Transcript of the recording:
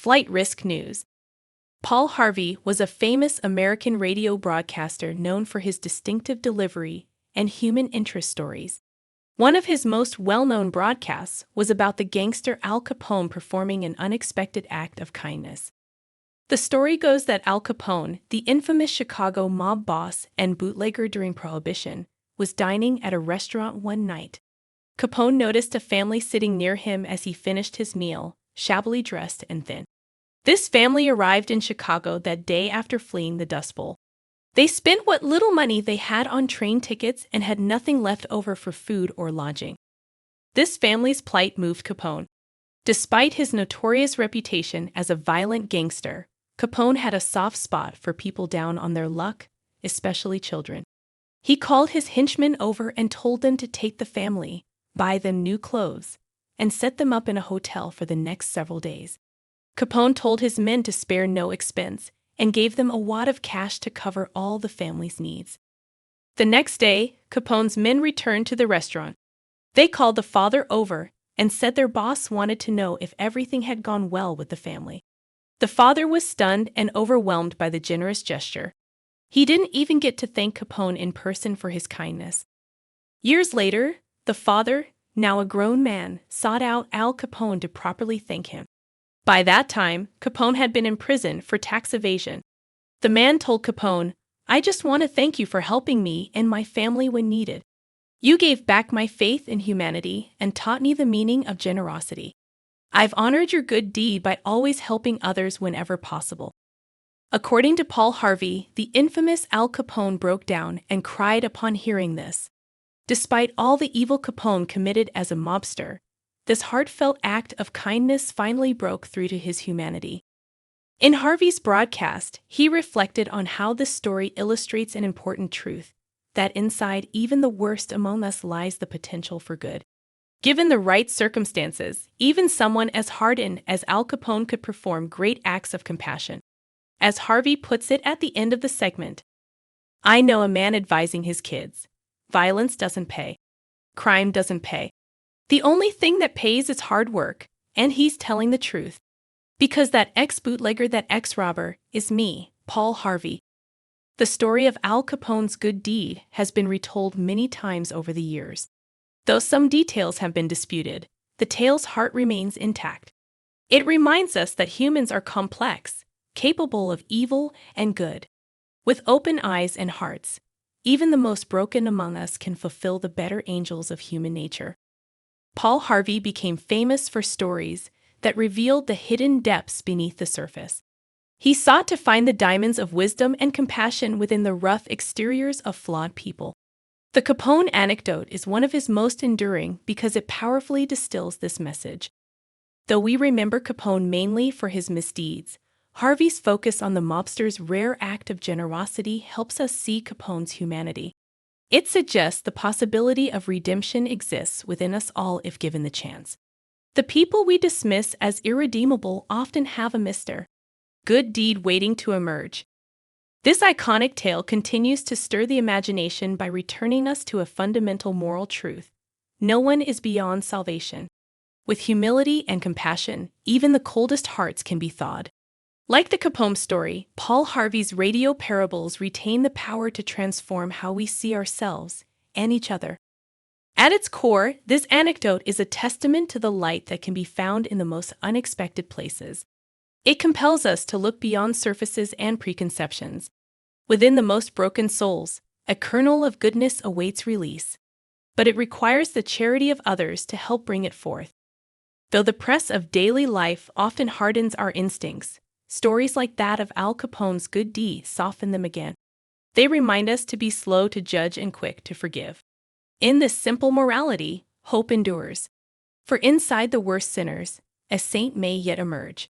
Flight risk news. Paul Harvey was a famous American radio broadcaster known for his distinctive delivery and human interest stories. One of his most well-known broadcasts was about the gangster Al Capone performing an unexpected act of kindness. The story goes that Al Capone, the infamous Chicago mob boss and bootlegger during Prohibition, was dining at a restaurant one night. Capone noticed a family sitting near him as he finished his meal, shabbily dressed and thin. This family arrived in Chicago that day after fleeing the Dust Bowl. They spent what little money they had on train tickets and had nothing left over for food or lodging. This family's plight moved Capone. Despite his notorious reputation as a violent gangster, Capone had a soft spot for people down on their luck, especially children. He called his henchmen over and told them to take the family, buy them new clothes, and set them up in a hotel for the next several days. Capone told his men to spare no expense and gave them a wad of cash to cover all the family's needs. The next day, Capone's men returned to the restaurant. They called the father over and said their boss wanted to know if everything had gone well with the family. The father was stunned and overwhelmed by the generous gesture. He didn't even get to thank Capone in person for his kindness. Years later, the father, now a grown man, sought out Al Capone to properly thank him. By that time, Capone had been in prison for tax evasion. The man told Capone, "I just want to thank you for helping me and my family when needed. You gave back my faith in humanity and taught me the meaning of generosity. I've honored your good deed by always helping others whenever possible." According to Paul Harvey, the infamous Al Capone broke down and cried upon hearing this. Despite all the evil Capone committed as a mobster, this heartfelt act of kindness finally broke through to his humanity. In Harvey's broadcast, he reflected on how this story illustrates an important truth, that inside even the worst among us lies the potential for good. Given the right circumstances, even someone as hardened as Al Capone could perform great acts of compassion. As Harvey puts it at the end of the segment, "I know a man advising his kids. Violence doesn't pay. Crime doesn't pay. The only thing that pays is hard work, and he's telling the truth. Because that ex-bootlegger, that ex-robber, is me, Paul Harvey." The story of Al Capone's good deed has been retold many times over the years. Though some details have been disputed, the tale's heart remains intact. It reminds us that humans are complex, capable of evil and good. With open eyes and hearts, even the most broken among us can fulfill the better angels of human nature. Paul Harvey became famous for stories that revealed the hidden depths beneath the surface. He sought to find the diamonds of wisdom and compassion within the rough exteriors of flawed people. The Capone anecdote is one of his most enduring because it powerfully distills this message. Though we remember Capone mainly for his misdeeds, Harvey's focus on the mobster's rare act of generosity helps us see Capone's humanity. It suggests the possibility of redemption exists within us all if given the chance. The people we dismiss as irredeemable often have a good deed waiting to emerge. This iconic tale continues to stir the imagination by returning us to a fundamental moral truth: no one is beyond salvation. With humility and compassion, even the coldest hearts can be thawed. Like the Capone story, Paul Harvey's radio parables retain the power to transform how we see ourselves and each other. At its core, this anecdote is a testament to the light that can be found in the most unexpected places. It compels us to look beyond surfaces and preconceptions. Within the most broken souls, a kernel of goodness awaits release. But it requires the charity of others to help bring it forth. Though the press of daily life often hardens our instincts, stories like that of Al Capone's good deed soften them again. They remind us to be slow to judge and quick to forgive. In this simple morality, hope endures. For inside the worst sinners, a saint may yet emerge.